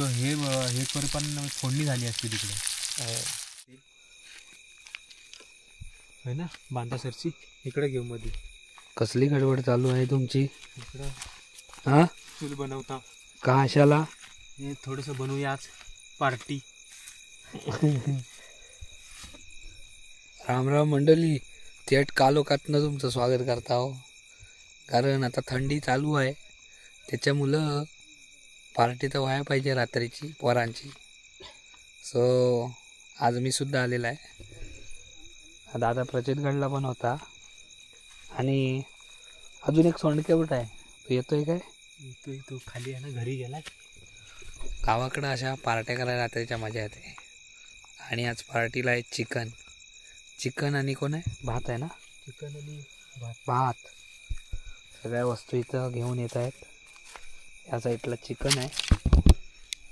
तो हे कर पण फोडणी झाली असती तिकडे है ना बांधा सरची इकडे घेऊ मध्ये. कसली गडबड चालू आहे तुमची? इकडं हा चूल बनवता का अशाला? हे थोडंसं बनवूया आज पार्टी. रामराम मंडळी, थेट कालोखातनं तुमचं स्वागत करता हो. कारण आता थंडी चालू आहे त्याच्यामुळं पार्टी तर व्हायला पाहिजे रात्रीची पोरांची. सो आज मी सुद्धा आलेला आहे. दादा प्रचितगडला पण होता आणि अजून एक सोंडके कुठं आहे तो येतोय काय? तो खाली आहे ना घरी गेलाय. गावाकडं अशा पार्ट्या करायला रात्रीच्या मजा येते. आणि आज पार्टीला आहे चिकन आणि कोण आहे भात आहे ना. चिकन आणि भात सगळ्या वस्तू इथं घेऊन येत आहेत. या साईडला चिकन आहे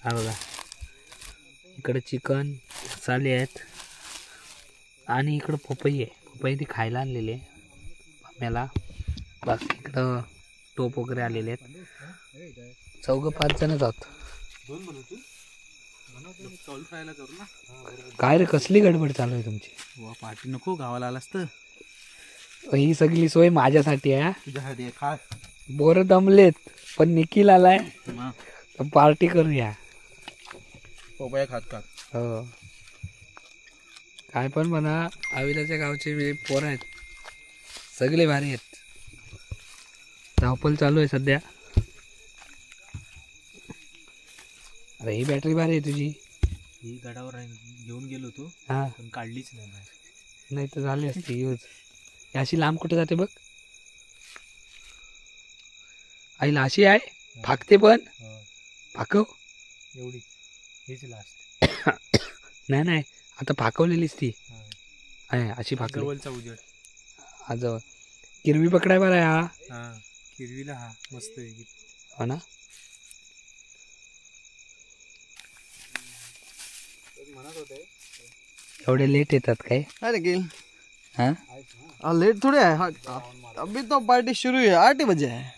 हा बघा, इकडं चिकन मसाले आहेत आणि इकडं पपई आहे. पपई ती खायला आणलेली आहे मला. बाकी इकडं टोप वगैरे आलेले आहेत. 4-5 जणच आहोत. काय रे कसली गडबड चालू आहे तुमची? पार्टी नको गावाला आलास तर ही सगळी सोय माझ्यासाठी आहे. तुझ्यासाठी खा. बोर दमलेत पण निखिल आलाय तर पार्टी करूया. पपया खात खात. हो काय पण म्हणा, आविलाच्या गावचे पोर आहेत सगळे भारी आहेत. धावपल चालू आहे सध्या. अरे ही बॅटरी भारी आहे तुझी. ही गडावर घेऊन गेलो तो हा पण काढलीच नाही. नाही तर झाली असती यूज. अशी लांब कुठे जाते बघ. आईला अशी आहे फाकते पण फाकव एवढी हेच लास्ट. नाही आता फाकवलेलीच ती आहे अशी फाकली. जवळचा उजेड हा जवळ किरवी पकडाय बरं हा. हा किरवीला हा मस्त आहे. हो ना. म्हणत होते एवढे लेट येतात काय? अरे गेल हाँ लेट थोड़े है. अभी तो पार्टी शुरू है 8 बजे है.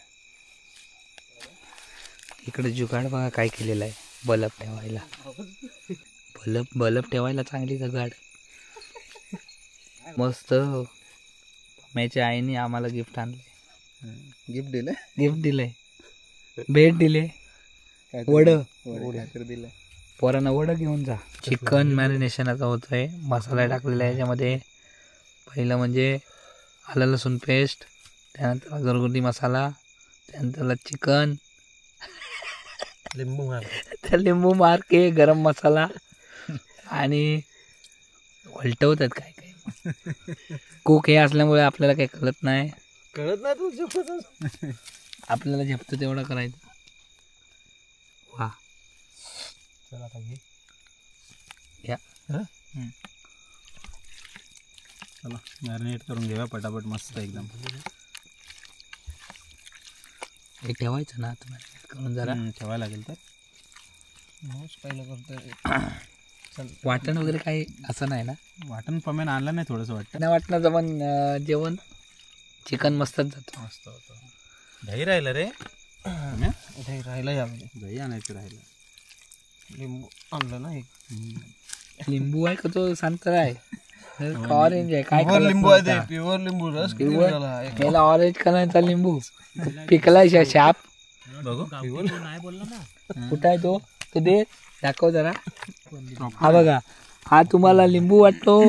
इकडे जुगाड बघा काय केलेलं आहे. बल्ब ठेवायला बल्ब ठेवायला चांगली जुगाड. मस्त मम्मीच्या आईने आम्हाला गिफ्ट आणले. गिफ्ट दिलंय भेट दिले. वड दिलं पोरांना वड घेऊन जा. चिकन मॅरिनेशन आता होत आहे. मसाला टाकलेला आहे याच्यामध्ये. पहिलं म्हणजे आलं लसूण पेस्ट, त्यानंतर घरगुती मसाला, त्यानंतर चिकन, लिंबू मार के गरम मसाला आणि उलटवतात काय काय. कुक हे असल्यामुळे आपल्याला काही कळत नाही आपल्याला झेपतं तेवढं करायचं. वा चला आता घे या. चला मॅरिनेट करून घेऊया पटापट मस्त एकदम. हे ठेवायचं ना आता मॅरिनेट करून जरा ठेवायला लागेल तर. पहिलं करतोय. वाटण वगैरे काही असं नाही ना. वाटण पम्यान आणलं नाही थोडंसं वाटतं. नाही वाटणाचं पण जेवण चिकन मस्तच जातं. मस्त होतं. दही राहिलं रे. दही राहिलं यावेळी. दही आणायचं राहिलं. लिंबू आणलं ना. लिंबू आहे का तो संत्रा आहे ऑरेंज आहे काय प्युअर लिंबू आहे ते. प्युअर लिंबू रस याला ऑरेंज कलरचा लिंबू पिकलाय शाप. बघू नाही बोलला ना. कुठं आहे तो दे दाखव जरा. हा बघा, हा तुम्हाला लिंबू वाटतो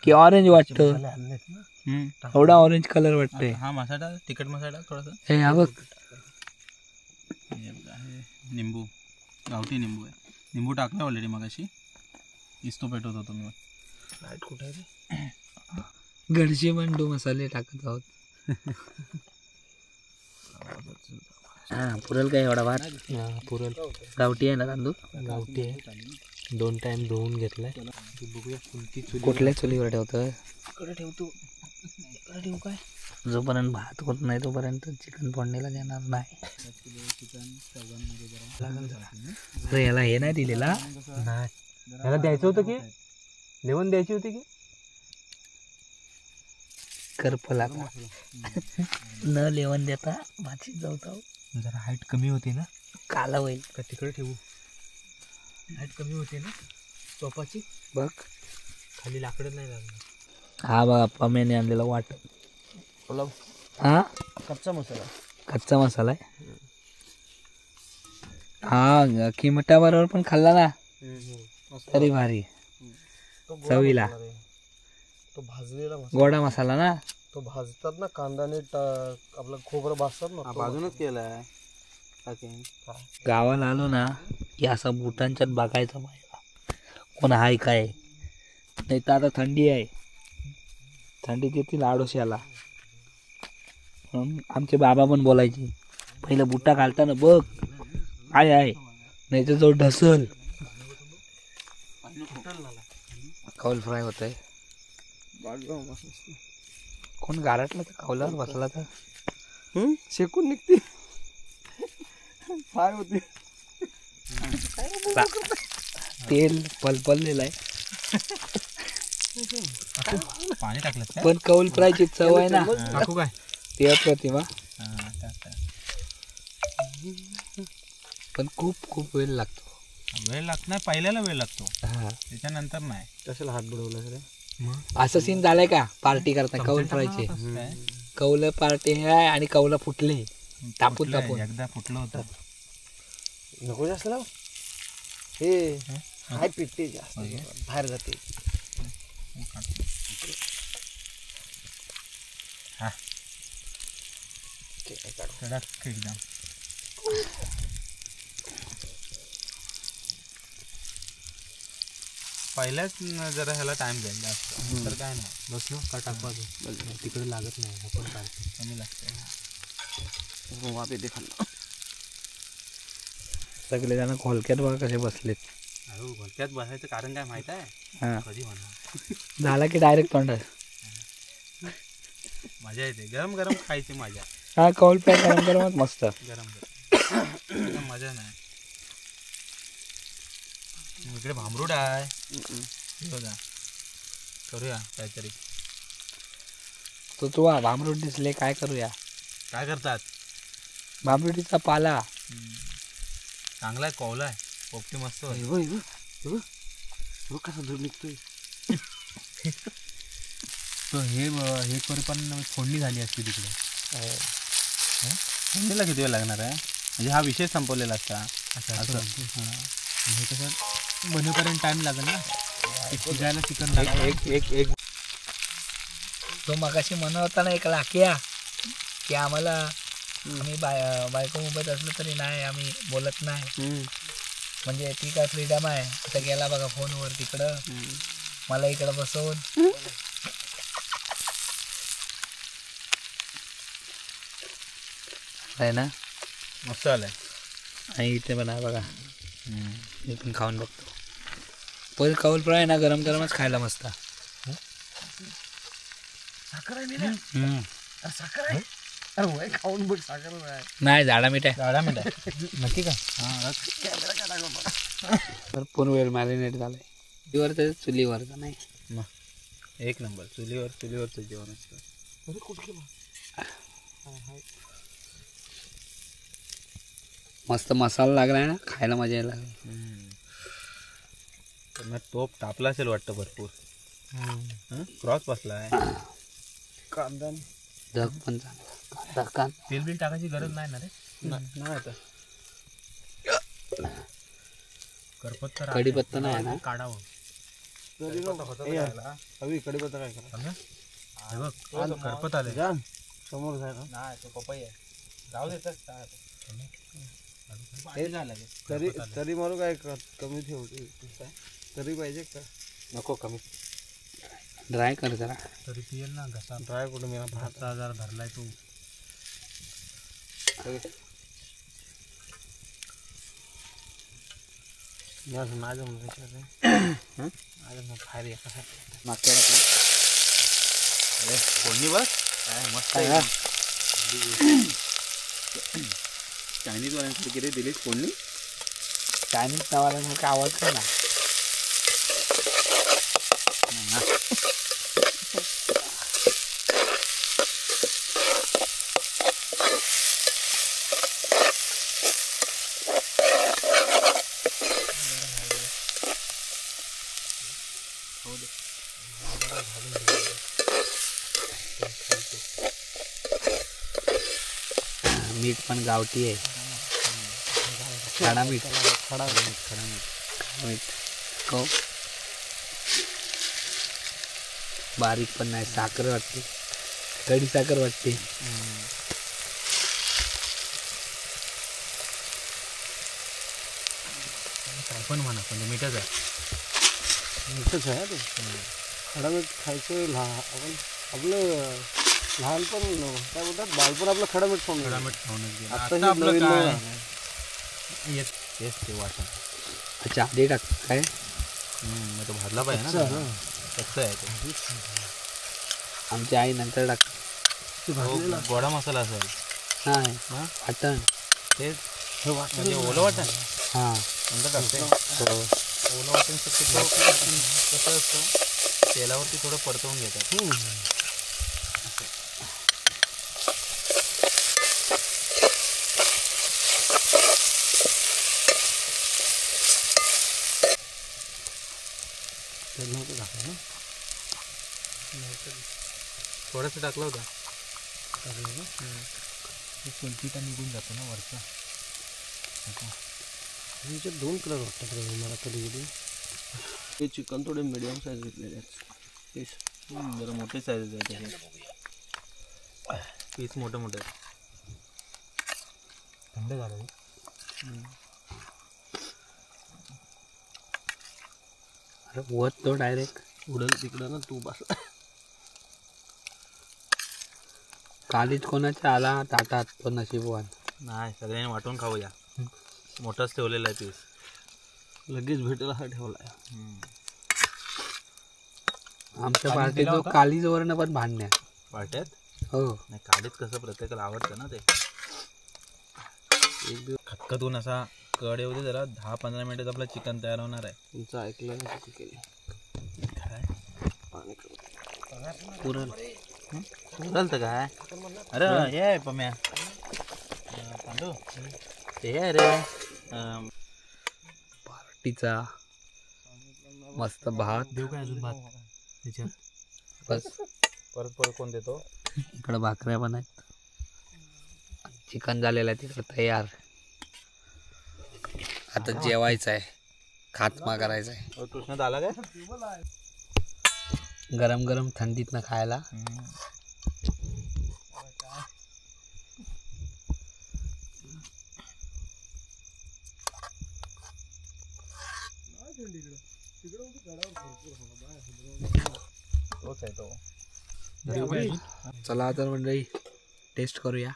की ऑरेंज वाटतो? एवढा ऑरेंज कलर वाटतोय. हा मसाला तिखट मसाला थोडासा. हे हा बघ निंबू गावठी निंबू आहे. निंबू टाकलं ऑलरेडी मगाशी. इस्तो पेटवत होतो मी. लाईट कुठे आहे? गडशी बंडू मसाले टाकत आहोत. हा पुरल काय एवढा भात? पुरल. गावठी आहे ना तांदूळ? गावठी आहे. 2 टाइम धुवून घेतलाय. बघूया कोणती चुली. कुठल्या चुलीवर ठेवतोय? इकडे ठेवतो. इकडे ठेवू काय? जोपर्यंत भात होत नाही तोपर्यंत चिकन फोडणीला देणार नाही. अरे याला हे नाही दिलेला. नाही याला द्यायचं होतं की लेवण द्यायची होती की करपला न लेवण देता भाजी जाऊ. जरा हाईट कमी होती ना. काला होईल का तिकडे ठेवू? हाईट कमी होते ना टोपाची बघ खाली लाकडं नाही लागलं हा बघा पम्याने आणलेला वाट हा कच्चा मसाला कच्चा मसाला आहे हा किमटा बरोबर पण खाल्ला ना तरी भारी चवीला तो भाजलेला गोडा मसाला ना तो भाजतात ना कांदाने आपलं खोबरं भाजतात ना बाजूनच केलाय गावाला आलो ना की असं बुटांच्यात बघायचं पाहिजे कोण हाय काय नाही तर आता थंडी आहे थंडीत येतील आडोश्याला आमचे बाबा पण बोलायचे पहिलं बुटा घालताना बघ आहे नाही तर जो ढसल कौल फ्राय होत आहे कोण गारटला तर कौलावर बसला तर शेकून निघते फाय होते तेल पलपललेलं आहे पाणी टाकलं पण कौल फ्रायची चव आहे ना टाकू काय ते प्रतिमा पण खूप खूप वेळ लागतो वेळ लागत नाही पहिल्याला वेळ लागतो हा त्याच्यानंतर नाही कशाला हात बुडवला सगळे असं सीन झालंय का पार्टी करता कौल फ्रायचे कौल पार्टी आहे आणि कौला फुटले तापून तापून एकदा फुटलं होतं नको जास्त लाव हे हाय पिट्टे जास्त बाहेर जाते हा कडक एकदम पहिल्याच जरा ह्याला टाइम जाईल जास्त तर काय नाही बस ना का टाकवा तिकडे लागत नाही आपण काढतो कमी लागते वापे ते खाल्लं सगळे जण खोलक्यात बघा कसे बसलेत अहो भलत्यात बसायचं कारण काय माहित आहे हा कधी म्हणा झाला की डायरेक्ट तोंडात मजा येते गरम गरम खायची मजा हा कौल फ्राय गरम गरमच मस्त गरम गरम मजा नाही इकडे भांबरूड आहे बघा करूया काहीतरी तू भांबरूट दिसले काय करूया काय करतात भांबरुटीचा पाला चांगला आहे कौला आहे पोपटी मस्त कसा दूर निघतोय तो हे पण फोडणी झाली असती तिकडे फोडणीला किती वेळ लागणार आहे म्हणजे हा विषय संपवलेला असता असं हे कसं बनवपर्यंत टाइम लागेल ना शिजायला चिकन लागेल एक तो मगाशी म्हणत होता ना एक लाक्या की आम्हाला आम्ही बायको मुंबईत असलो तरी नाही आम्ही बोलत नाही म्हणजे ती काय फ्रीडम आहे आता गेला बघा फोनवर तिकडं मला इकडं बसवून आहे ना मस्त आलंय आणि इथे पण आहे बघा मी पण खाऊन बघतो पण कौल फ्राय ना गरम गरमच खायला मस्त साखर आहे मी साखर आहे अरे वय खाऊन बघ साखर नाही झाडा मीठ आहे झाडा मिळाला नक्की का भरपूर वेळ मॅरिनेट झालाय चुलीवर तर चुलीवरचं नाही एक नंबर चुलीवरचं जेवण असतं मस्त मसाला लागलाय ना खायला मजा यायला त्यांना तोप तापला असेल वाटतं भरपूर क्रॉस बसलाय कांदा धग पण चांगला तेल बिल टाकायची गरज नाही ना रे नाही आता करपत्ता कढीपत्ता नाही ना काढावं हवी कडीपत्ता काय करा करपत आले जाम समोर जाय ना नाही तो पपई आहे जाऊ देतात तरी तरी मारू काय कमी ठेवतो तरी पाहिजे का नको कमी ड्राय कर जरा तरी पियल ना घसा ड्राय कुठं मी 5,000 भरलाय तू माझं बाहेर एका मागच्या फोडणी बस काय मस्त आहे चायनीज वाल्यांसाठी किती दिलीस फोडणी चायनीज नावाला आवाज काय ना मीठ पण गावठी आहे. खडा मीठ मीठ हो. बारीक पण नाही. साखर वाटते, कडी साखर वाटते. काय पण म्हणा पण ते मीठच आहे. मीठच आहे ते. खडा मीठ खायचं आपण आपलं लहानपण काय बोलतात बालपण आपलं खडा मीठ खाऊन खडा मीठ खाऊनच गेलं. आता आता हे आपलं नवीन काय नवीन येत तेच ते वाटण. अच्छा आधी टाक काय. मग तो भाजला पाहिजे ना. कच्चं आहे ते. आमची आई नंतर टाक. हो, गोडा मसाला असेल. नाही हा वाटण. तेच हे वाटण म्हणजे ओलं वाटण हां नंतर टाकते. हो. ओलं वाटण शक्यतो कसं असतं तेलावरती थोडं परतवून घेतात. तेल नव्हतं टाकलं ना. थोडंसं टाकलं होतं. टाकलं का? कोणतीटा निघून जातो ना वरचा. ह्याच्यात 2 कलर वाटतात रे मला कधी कधी. हे चिकन थोडे मिडियम साईज घेतलेले आहेत पीस. जरा मोठे साईज आहे त्याचे. पीस मोठे मोठे थंड झालं. अरे वत तो डायरेक्ट उडल तिकडं ना तू बस. कालीच कोणाच्या आला ताटात तो नशीबवान. नाही सगळ्यांनी वाटून खाऊया. मोठाच ठेवलेला आहे पीस. लगेच भेटेल हा ठेवलाय. आमच्या कालीच पार्टीत दिला जो होता? कालीच वरण पण भांडण्या. वाट्यात हो नाही काढीत कसं प्रत्येकाला आवडतं ना ते. एक दिवस खतखतून असा कड येऊ दे जरा 10-15 मिनिटात आपलं चिकन तयार होणार आहे. तुमचं ऐकलं ना किती केले. काय पाणी करून पुरल पुरल तर काय. अरे हे आहे पम्या पांडू ते हे आहे रे. पार्टीचा मस्त भात. देऊ काय अजून भात त्याच्यात. बस परत परत कोण देतो. इकडं भाकऱ्या पण आहेत. चिकन झालेलं आहे तिकडं तयार. आता जेवायचं आहे. खात्मा करायचा आहे. कृष्णात आला काय. गरम गरम थंडीतनं खायला. तोच आहे तो. चला तर मंडळी टेस्ट करूया.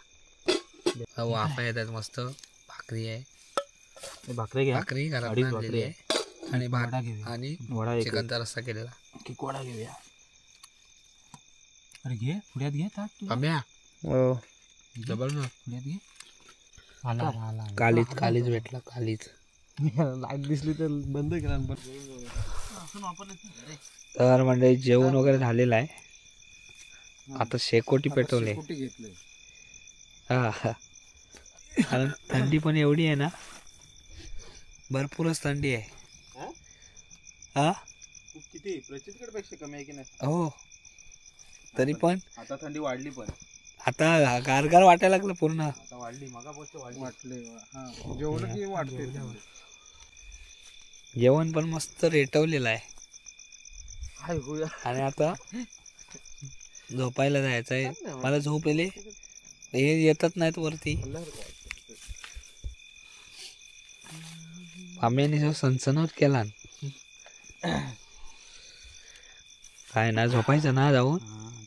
वाफा येतात मस्त. भाकरी आहे. भाकरी घ्या. भाकरी घरात अडीच आणलेली भाकरी आहे आणि भात वडा घेऊया. आणि वडा एक चिकनचा रस्सा केलेला. की कोडा घेऊया. अरे घे पुढ्यात घे ताट तू. आम्या डबल ना पुढ्यात घे. आला आला कालीच कालीच भेटला. कालीच लाईट दिसली तर बंद केला. तर मंडळी जेवण वगैरे झालेलं आहे. आता शेकोटी पेटवले. घेतले हा कारण थंडी पण एवढी आहे ना. भरपूरच थंडी आहे. हा किती प्रचितकडे पेक्षा कमी आहे की नाही. हो तरी पण आता थंडी वाढली पण. आता गारगार वाटायला लागलं पूर्ण. आता वाढली मगापासून वाटले. जेवढं की वाटते. जेवण पण मस्त रेटवलेलं आहे. हाय होया. आणि आता झोपायला जायचं आहे. मला झोप येले. हे येतच नाहीत वरती. आम्ही जो सनसनवत केला काय ना. झोपायचं ना जाऊन.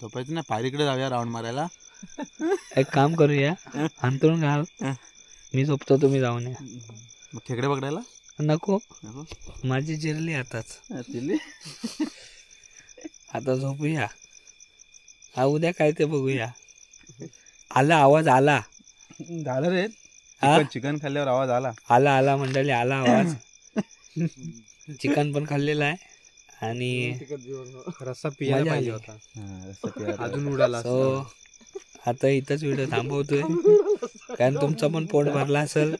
झोपायचं ना. पायरीकडे जाऊया राऊंड मारायला. एक काम करूया. अंतरून घाल. मी झोपतो तुम्ही जाऊन या. मग खेकडे पकडायला नको. माझी जिरली आताच. आता झोपूया. हा उद्या काय ते बघूया. आला आवाज आला. झालं रे. हा? चिकन खाल्ल्यावर आवाज आला. आला आला मंडळी आला आवाज. चिकन पण खाल्लेलं आहे आणि रस्सा पियाला पाहिजे होता. अजून उडाला. सो आता इथंच व्हिडिओ थांबवतोय कारण तुमचा पण पोट भरला असेल